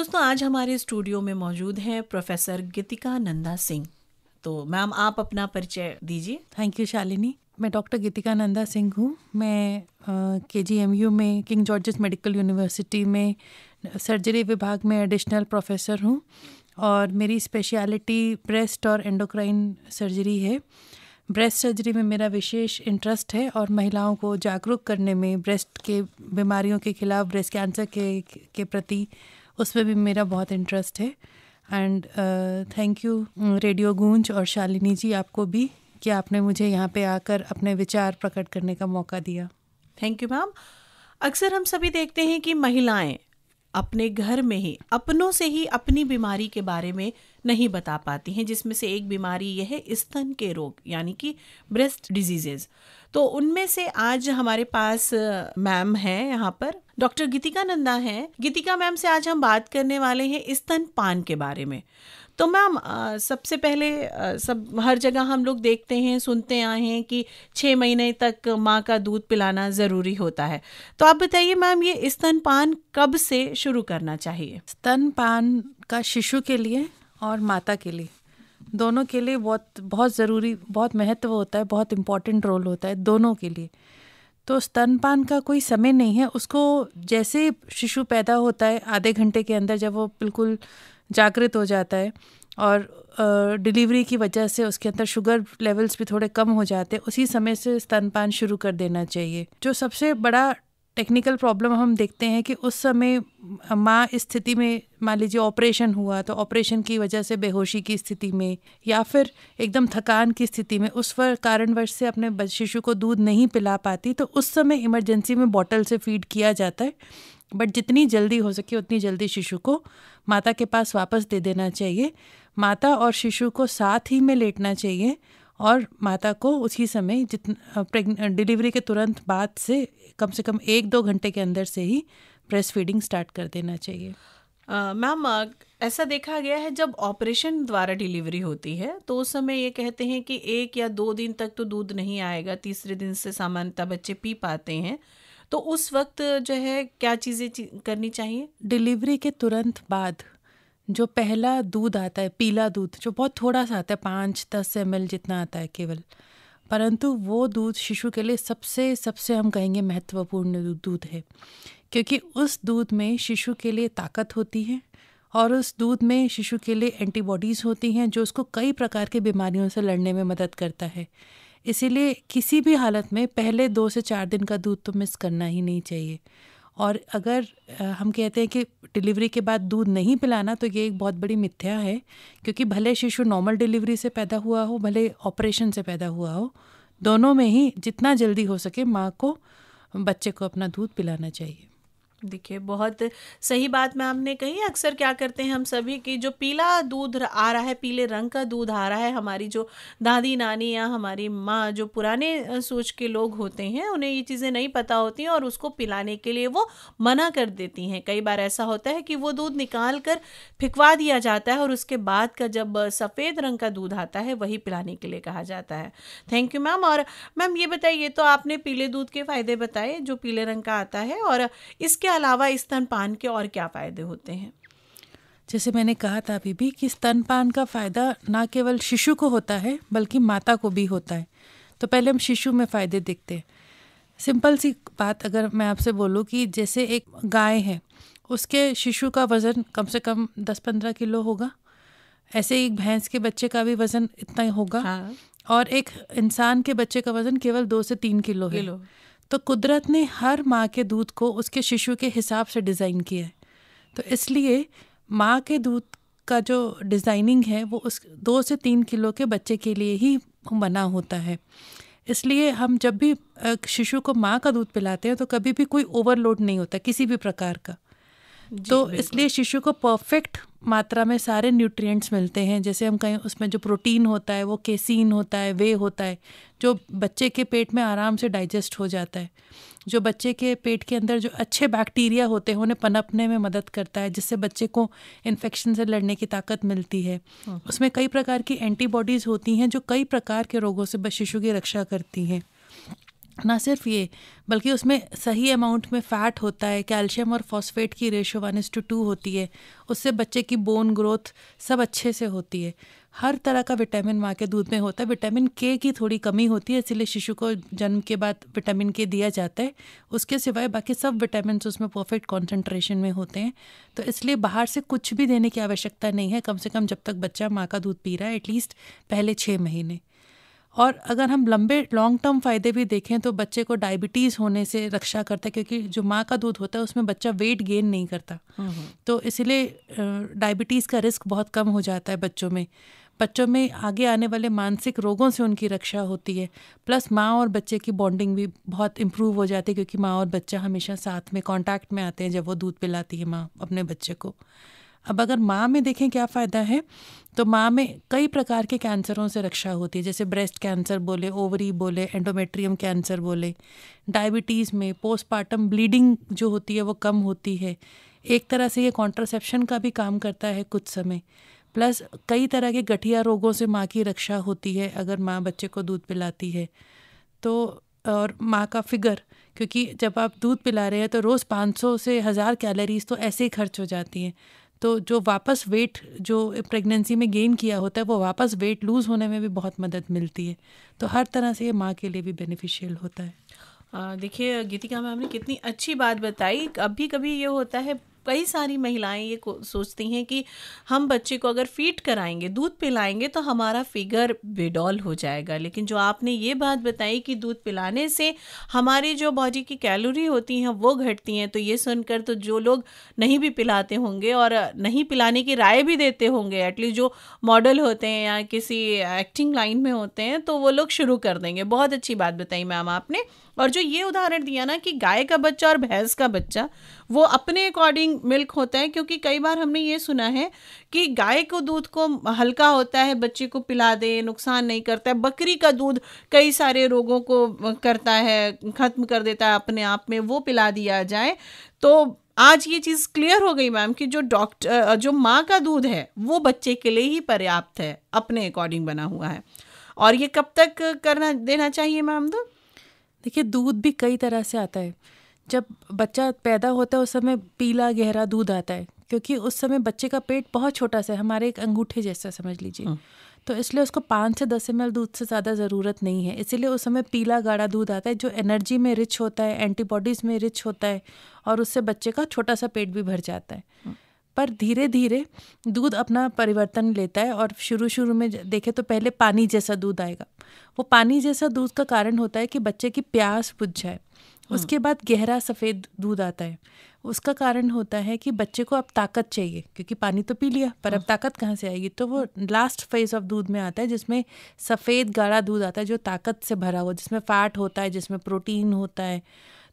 दोस्तों, आज हमारे स्टूडियो में मौजूद हैं प्रोफेसर गीतिका नंदा सिंह। तो मैम, आप अपना परिचय दीजिए। Thank you Shalini. मैं डॉक्टर गीतिका नंदा सिंह हूँ। मैं KGMU में, किंग जॉर्जेस मेडिकल यूनिवर्सिटी में सर्जरी विभाग में एडिशनल प्रोफेसर हूँ और मेरी स्पेशलिटी ब्रेस्ट और एंडोक्राइन सर्जरी है। ब्रेस्ट सर्जरी में मेरा विशेष इंटरेस्ट है और महिलाओं को जागरूक करने में, ब्रेस्ट के बीमारियों के खिलाफ, ब्रेस्ट कैंसर के प्रति, उसमें भी मेरा बहुत इंटरेस्ट है। एंड थैंक यू रेडियो गूंज और शालिनी जी, आपको भी, कि आपने मुझे यहाँ पे आकर अपने विचार प्रकट करने का मौका दिया। Thank you ma'am. अक्सर हम सभी देखते हैं कि महिलाएं अपने घर में ही, अपनों से ही अपनी बीमारी के बारे में नहीं बता पाती हैं, जिसमें से एक बीमारी यह है स्तन के रोग, यानी कि ब्रेस्ट डिजीजेज। तो उनमें से आज हमारे पास मैम हैं, यहाँ पर डॉक्टर गीतिका नंदा हैं। गीतिका मैम से आज हम बात करने वाले हैं स्तनपान के बारे में। तो मैम, सबसे पहले सब हर जगह हम लोग देखते हैं, सुनते आए हैं कि 6 महीने तक माँ का दूध पिलाना ज़रूरी होता है। तो आप बताइए मैम, ये स्तनपान कब से शुरू करना चाहिए? स्तनपान का शिशु के लिए और माता के लिए, दोनों के लिए बहुत ज़रूरी, बहुत महत्व होता है, बहुत इम्पॉर्टेंट रोल होता है दोनों के लिए। तो स्तनपान का कोई समय नहीं है। उसको जैसे शिशु पैदा होता है, आधे घंटे के अंदर जब वो बिल्कुल जागृत हो जाता है और डिलीवरी की वजह से उसके अंदर शुगर लेवल्स भी थोड़े कम हो जाते हैं, उसी समय से स्तनपान शुरू कर देना चाहिए। जो सबसे बड़ा टेक्निकल प्रॉब्लम हम देखते हैं कि उस समय माँ इस स्थिति में, मान लीजिए ऑपरेशन हुआ तो ऑपरेशन की वजह से बेहोशी की स्थिति में या फिर एकदम थकान की स्थिति में, उस कारणवश से अपने शिशु को दूध नहीं पिला पाती, तो उस समय इमरजेंसी में बॉटल से फीड किया जाता है। बट जितनी जल्दी हो सके उतनी जल्दी शिशु को माता के पास वापस दे देना चाहिए। माता और शिशु को साथ ही में लेटना चाहिए और माता को उसी समय डिलीवरी के तुरंत बाद से कम 1-2 घंटे के अंदर से ही ब्रेस्ट फीडिंग स्टार्ट कर देना चाहिए। मैम, ऐसा देखा गया है जब ऑपरेशन द्वारा डिलीवरी होती है तो उस समय ये कहते हैं कि 1 या 2 दिन तक तो दूध नहीं आएगा, तीसरे दिन से सामान्यतः बच्चे पी पाते हैं। तो उस वक्त जो है क्या चीज़ें करनी चाहिए? डिलीवरी के तुरंत बाद जो पहला दूध आता है, पीला दूध, जो बहुत थोड़ा सा आता है, 5-10 ml जितना आता है केवल, परंतु वो दूध शिशु के लिए सबसे हम कहेंगे महत्वपूर्ण दूध है, क्योंकि उस दूध में शिशु के लिए ताकत होती है और उस दूध में शिशु के लिए एंटीबॉडीज़ होती हैं जो उसको कई प्रकार की बीमारियों से लड़ने में मदद करता है। इसीलिए किसी भी हालत में पहले 2 से 4 दिन का दूध तो मिस करना ही नहीं चाहिए। और अगर हम कहते हैं कि डिलीवरी के बाद दूध नहीं पिलाना, तो ये एक बहुत बड़ी मिथ्या है, क्योंकि भले शिशु नॉर्मल डिलीवरी से पैदा हुआ हो, भले ऑपरेशन से पैदा हुआ हो, दोनों में ही जितना जल्दी हो सके माँ को, बच्चे को अपना दूध पिलाना चाहिए। देखिए, बहुत सही बात मैम ने कही। अक्सर क्या करते हैं हम सभी कि जो पीला दूध आ रहा है, पीले रंग का दूध आ रहा है, हमारी जो दादी नानी या हमारी माँ, जो पुराने सोच के लोग होते हैं, उन्हें ये चीज़ें नहीं पता होती हैं और उसको पिलाने के लिए वो मना कर देती हैं। कई बार ऐसा होता है कि वो दूध निकाल कर फिकवा दिया जाता है और उसके बाद का जब सफ़ेद रंग का दूध आता है वही पिलाने के लिए कहा जाता है। Thank you ma'am. और मैम ये बताइए, तो आपने पीले दूध के फ़ायदे बताए जो पीले रंग का आता है, और इसके अलावा स्तनपान के और क्या फायदे होते हैं? जैसे मैंने कहा था अभी भी कि स्तनपान का फ़ायदा ना केवल शिशु को होता है बल्कि माता को भी होता है। तो पहले हम शिशु में फ़ायदे देखते हैं। सिंपल सी बात अगर मैं आपसे बोलूँ कि जैसे एक गाय है, उसके शिशु का वज़न कम से कम 10-15 किलो होगा, ऐसे ही एक भैंस के बच्चे का भी वज़न इतना ही होगा। हाँ। और एक इंसान के बच्चे का वज़न केवल 2 से 3 किलो है। तो कुदरत ने हर माँ के दूध को उसके शिशु के हिसाब से डिज़ाइन किया है। तो इसलिए माँ के दूध का जो डिज़ाइनिंग है वो उस 2 से 3 किलो के बच्चे के लिए ही बना होता है। इसलिए हम जब भी शिशु को माँ का दूध पिलाते हैं तो कभी भी कोई ओवरलोड नहीं होता किसी भी प्रकार का। तो इसलिए शिशु को परफेक्ट मात्रा में सारे न्यूट्रिएंट्स मिलते हैं। जैसे हम कहें उसमें जो प्रोटीन होता है वो केसीन होता है, वे होता है, जो बच्चे के पेट में आराम से डाइजेस्ट हो जाता है, जो बच्चे के पेट के अंदर जो अच्छे बैक्टीरिया होते हैं उन्हें पनपने में मदद करता है, जिससे बच्चे को इन्फेक्शन से लड़ने की ताकत मिलती है। उसमें कई प्रकार की एंटीबॉडीज़ होती हैं जो कई प्रकार के रोगों से शिशु की रक्षा करती हैं। ना सिर्फ ये, बल्कि उसमें सही अमाउंट में फ़ैट होता है, कैल्शियम और फॉस्फेट की रेशो 1:2 होती है, उससे बच्चे की बोन ग्रोथ सब अच्छे से होती है। हर तरह का विटामिन माँ के दूध में होता है। विटामिन के की थोड़ी कमी होती है, इसलिए शिशु को जन्म के बाद विटामिन के दिया जाता है। उसके सिवाय बाकी सब विटामिन उसमें परफेक्ट कॉन्सेंट्रेशन में होते हैं। तो इसलिए बाहर से कुछ भी देने की आवश्यकता नहीं है, कम से कम जब तक बच्चा माँ का दूध पी रहा है, एटलीस्ट पहले 6 महीने। और अगर हम लॉन्ग टर्म फ़ायदे भी देखें तो बच्चे को डायबिटीज़ होने से रक्षा करता है, क्योंकि जो माँ का दूध होता है उसमें बच्चा वेट गेन नहीं करता। तो इसलिए डायबिटीज़ का रिस्क बहुत कम हो जाता है बच्चों में। बच्चों में आगे आने वाले मानसिक रोगों से उनकी रक्षा होती है। प्लस माँ और बच्चे की बॉन्डिंग भी बहुत इम्प्रूव हो जाती है, क्योंकि माँ और बच्चा हमेशा साथ में कांटेक्ट में आते हैं जब वो दूध पिलाती है माँ अपने बच्चे को। अब अगर माँ में देखें क्या फ़ायदा है, तो माँ में कई प्रकार के कैंसरों से रक्षा होती है, जैसे ब्रेस्ट कैंसर बोले, ओवरी बोले, एंडोमेट्रियम कैंसर बोले। डायबिटीज़ में पोस्टपार्टम ब्लीडिंग जो होती है वो कम होती है। एक तरह से ये कॉन्ट्रासेप्शन का भी काम करता है कुछ समय। प्लस कई तरह के गठिया रोगों से माँ की रक्षा होती है अगर माँ बच्चे को दूध पिलाती है तो। और माँ का फिगर, क्योंकि जब आप दूध पिला रहे हैं तो रोज़ 500 से 1000 कैलोरीज तो ऐसे ही खर्च हो जाती हैं। तो जो वापस वेट जो प्रेगनेंसी में गेन किया होता है वो वापस वेट लूज़ होने में भी बहुत मदद मिलती है। तो हर तरह से ये माँ के लिए भी बेनिफिशियल होता है। देखिए गीतिका मैम ने कितनी अच्छी बात बताई। कभी कभी ये होता है, कई सारी महिलाएं ये सोचती हैं कि हम बच्चे को अगर फीड कराएंगे, दूध पिलाएंगे तो हमारा फिगर बेडॉल हो जाएगा। लेकिन जो आपने ये बात बताई कि दूध पिलाने से हमारी जो बॉडी की कैलोरी होती हैं वो घटती हैं, तो ये सुनकर तो जो लोग नहीं भी पिलाते होंगे और नहीं पिलाने की राय भी देते होंगे, एटलीस्ट जो मॉडल होते हैं या किसी एक्टिंग लाइन में होते हैं, तो वो लोग शुरू कर देंगे। बहुत अच्छी बात बताई मैम आपने। और जो ये उदाहरण दिया ना कि गाय का बच्चा और भैंस का बच्चा वो अपने अकॉर्डिंग मिल्क होता है, क्योंकि कई बार हमने ये सुना है कि गाय को दूध को हल्का होता है, बच्चे को पिला दे, नुकसान नहीं करता है। बकरी का दूध कई सारे रोगों को करता है, खत्म कर देता है अपने आप में, वो पिला दिया जाए। तो आज ये चीज़ क्लियर हो गई मैम कि जो माँ का दूध है वो बच्चे के लिए ही पर्याप्त है, अपने अकॉर्डिंग बना हुआ है। और ये कब तक देना चाहिए मैम दूध? देखिए, दूध भी कई तरह से आता है। जब बच्चा पैदा होता है उस समय पीला गहरा दूध आता है, क्योंकि उस समय बच्चे का पेट बहुत छोटा सा है, हमारे एक अंगूठे जैसा समझ लीजिए। तो इसलिए उसको 5 से 10 ml दूध से ज़्यादा ज़रूरत नहीं है। इसीलिए उस समय पीला गाढ़ा दूध आता है जो एनर्जी में रिच होता है, एंटीबॉडीज़ में रिच होता है, और उससे बच्चे का छोटा सा पेट भी भर जाता है। पर धीरे धीरे दूध अपना परिवर्तन लेता है, और शुरू में देखें तो पहले पानी जैसा दूध आएगा। वो पानी जैसा दूध का कारण होता है कि बच्चे की प्यास बुझ जाए। उसके बाद गहरा सफ़ेद दूध आता है, उसका कारण होता है कि बच्चे को अब ताकत चाहिए, क्योंकि पानी तो पी लिया पर अब ताकत कहाँ से आएगी। तो वो लास्ट फेज ऑफ दूध में आता है जिसमें सफ़ेद गाढ़ा दूध आता है जो ताकत से भरा हुआ, जिसमें फ़ैट होता है, जिसमें प्रोटीन होता है।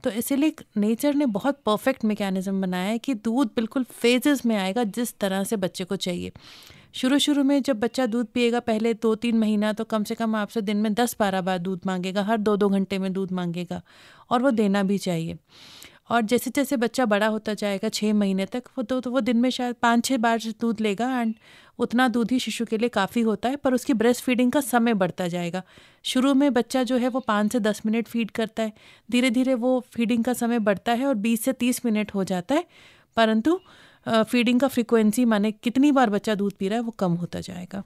तो इसीलिए नेचर ने बहुत परफेक्ट मैकेनिज्म बनाया है कि दूध बिल्कुल फेजेस में आएगा जिस तरह से बच्चे को चाहिए। शुरू में जब बच्चा दूध पिएगा पहले 2-3 महीना तो कम से कम आपसे दिन में 10-12 बार दूध मांगेगा, हर 2-2 घंटे में दूध मांगेगा, और वो देना भी चाहिए। और जैसे जैसे बच्चा बड़ा होता जाएगा 6 महीने तक तो वो दिन में शायद 5-6 बार दूध लेगा, एंड उतना दूध ही शिशु के लिए काफ़ी होता है। पर उसकी ब्रेस्ट फीडिंग का समय बढ़ता जाएगा। शुरू में बच्चा जो है वो 5 से 10 मिनट फीड करता है, धीरे धीरे वो फीडिंग का समय बढ़ता है और 20 से 30 मिनट हो जाता है, परंतु फीडिंग का फ्रीक्वेंसी माने कितनी बार बच्चा दूध पी रहा है वो कम होता जाएगा।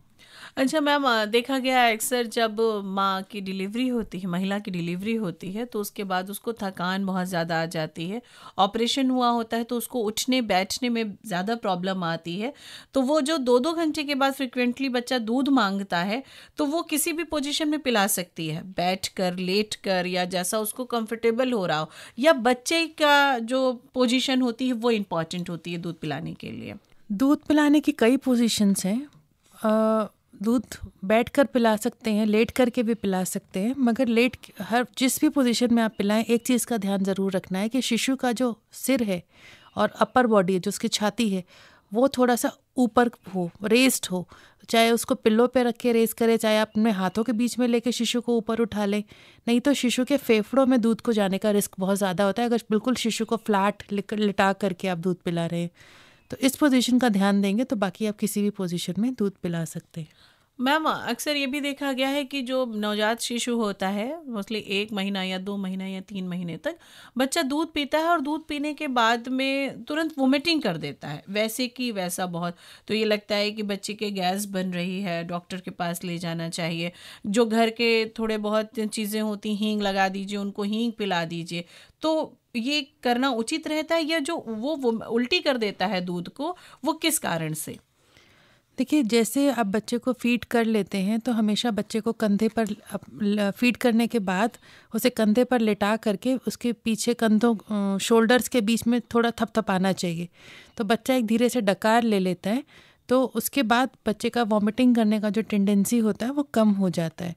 अच्छा मैम, देखा गया है अक्सर जब माँ की डिलीवरी होती है, महिला की डिलीवरी होती है, तो उसके बाद उसको थकान बहुत ज़्यादा आ जाती है। ऑपरेशन हुआ होता है तो उसको उठने बैठने में ज़्यादा प्रॉब्लम आती है। तो वो जो 2-2 घंटे के बाद फ्रिक्वेंटली बच्चा दूध मांगता है तो वो किसी भी पोजीशन में पिला सकती है, बैठ कर, लेट कर, या जैसा उसको कंफर्टेबल हो रहा हो, या बच्चे का जो पोजीशन होती है वो इम्पॉर्टेंट होती है दूध पिलाने के लिए? दूध पिलाने की कई पोजीशंस हैं। दूध बैठ कर पिला सकते हैं, लेट करके भी पिला सकते हैं, मगर जिस भी पोजीशन में आप पिलाएं, एक चीज़ का ध्यान ज़रूर रखना है कि शिशु का जो सिर है और अपर बॉडी है, जो उसकी छाती है, वो थोड़ा सा ऊपर हो, रेस्ड हो। चाहे उसको पिल्लों पे रख के रेस करें, चाहे आप अपने हाथों के बीच में लेके शिशु को ऊपर उठा लें, नहीं तो शिशु के फेफड़ों में दूध को जाने का रिस्क बहुत ज़्यादा होता है अगर बिल्कुल शिशु को फ्लैट लिटा करके आप दूध पिला रहे हैं। तो इस पोजीशन का ध्यान देंगे तो बाकी आप किसी भी पोजीशन में दूध पिला सकते हैं। मैम अक्सर ये भी देखा गया है कि जो नवजात शिशु होता है मोस्टली 1 महीना या 2 महीना या 3 महीने तक बच्चा दूध पीता है और दूध पीने के बाद में तुरंत वोमिटिंग कर देता है, वैसे कि वैसा बहुत। तो ये लगता है कि बच्चे के गैस बन रही है, डॉक्टर के पास ले जाना चाहिए। जो घर के थोड़े बहुत चीज़ें होती, हींग लगा दीजिए, उनको हींग पिला दीजिए। तो ये करना उचित रहता है या जो वो उल्टी कर देता है दूध को, वो किस कारण से? देखिए, जैसे आप बच्चे को फीड कर लेते हैं तो हमेशा बच्चे को कंधे पर फीड करने के बाद उसे कंधे पर लेटा करके उसके पीछे कंधों शोल्डर्स के बीच में थोड़ा थपथपाना चाहिए। तो बच्चा एक धीरे से डकार ले लेता है, तो उसके बाद बच्चे का वॉमिटिंग करने का जो टेंडेंसी होता है वो कम हो जाता है।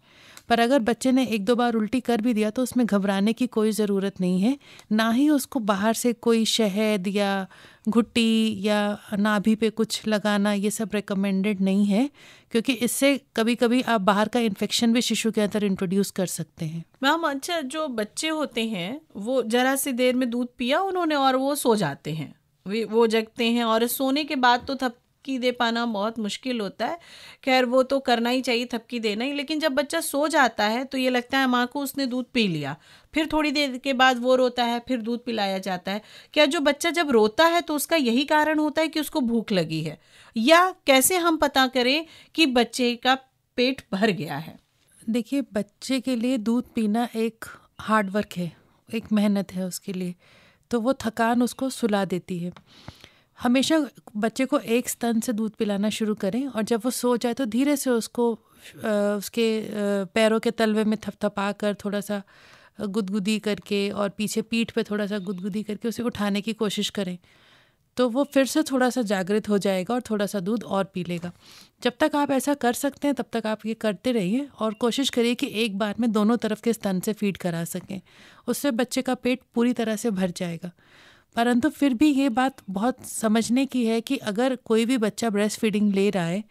पर अगर बच्चे ने 1-2 बार उल्टी कर भी दिया तो उसमें घबराने की कोई ज़रूरत नहीं है। ना ही उसको बाहर से कोई शहद या घुट्टी या नाभि पे कुछ लगाना, ये सब रिकमेंडेड नहीं है, क्योंकि इससे कभी कभी आप बाहर का इन्फेक्शन भी शिशु के अंदर इंट्रोड्यूस कर सकते हैं। मैम अच्छा, जो बच्चे होते हैं वो जरा सी देर में दूध पिया उन्होंने और वो सो जाते हैं, वो जगते हैं और सोने के बाद तो थपकी दे पाना बहुत मुश्किल होता है। खैर वो तो करना ही चाहिए, थपकी देना ही। लेकिन जब बच्चा सो जाता है तो ये लगता है माँ को उसने दूध पी लिया, फिर थोड़ी देर के बाद वो रोता है, फिर दूध पिलाया जाता है। क्या जो बच्चा जब रोता है तो उसका यही कारण होता है कि उसको भूख लगी है, या कैसे हम पता करें कि बच्चे का पेट भर गया है? देखिए, बच्चे के लिए दूध पीना एक हार्ड वर्क है, एक मेहनत है उसके लिए, तो वो थकान उसको सुला देती है। हमेशा बच्चे को एक स्तन से दूध पिलाना शुरू करें और जब वो सो जाए तो धीरे से उसको उसके पैरों के तलवे में थपथपा कर, थोड़ा सा गुदगुदी करके और पीछे पीठ पे थोड़ा सा गुदगुदी करके उसे उठाने की कोशिश करें, तो वो फिर से थोड़ा सा जागृत हो जाएगा और थोड़ा सा दूध और पी लेगा। जब तक आप ऐसा कर सकते हैं तब तक आप ये करते रहिए और कोशिश करिए कि एक बार में दोनों तरफ के स्तन से फीड करा सकें। उससे बच्चे का पेट पूरी तरह से भर जाएगा। परंतु फिर भी ये बात बहुत समझने की है कि अगर कोई भी बच्चा ब्रेस्ट फीडिंग ले रहा है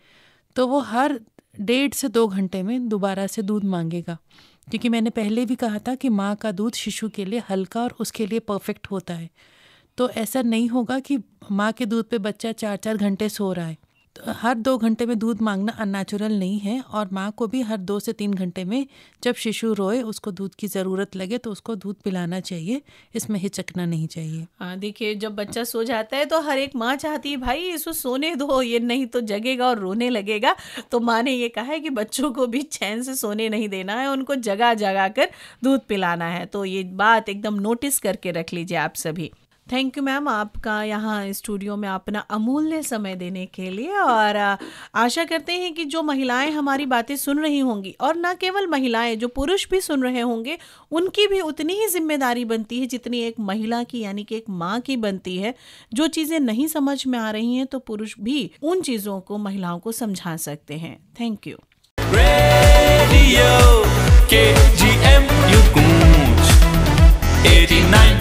तो वो हर 1.5 से 2 घंटे में दोबारा से दूध मांगेगा, क्योंकि मैंने पहले भी कहा था कि माँ का दूध शिशु के लिए हल्का और उसके लिए परफेक्ट होता है। तो ऐसा नहीं होगा कि माँ के दूध पे बच्चा 4-4 घंटे सो रहा है। तो हर 2 घंटे में दूध मांगना अननेचुरल नहीं है, और माँ को भी हर 2 से 3 घंटे में जब शिशु रोए, उसको दूध की ज़रूरत लगे तो उसको दूध पिलाना चाहिए, इसमें हिचकना नहीं चाहिए। हाँ देखिए, जब बच्चा सो जाता है तो हर एक माँ चाहती है भाई इसको सोने दो, ये नहीं तो जगेगा और रोने लगेगा। तो माँ ने ये कहा है कि बच्चों को भी चैन से सोने नहीं देना है, उनको जगा जगा कर दूध पिलाना है। तो ये बात एकदम नोटिस करके रख लीजिए आप सभी। थैंक यू मैम, आपका यहाँ स्टूडियो में अपना अमूल्य समय देने के लिए। और आशा करते हैं कि जो महिलाएं हमारी बातें सुन रही होंगी, और ना केवल महिलाएं, जो पुरुष भी सुन रहे होंगे, उनकी भी उतनी ही जिम्मेदारी बनती है जितनी एक महिला की यानी कि एक माँ की बनती है। जो चीज़ें नहीं समझ में आ रही हैं तो पुरुष भी उन चीज़ों को महिलाओं को समझा सकते हैं। Thank you. Radio KGM 89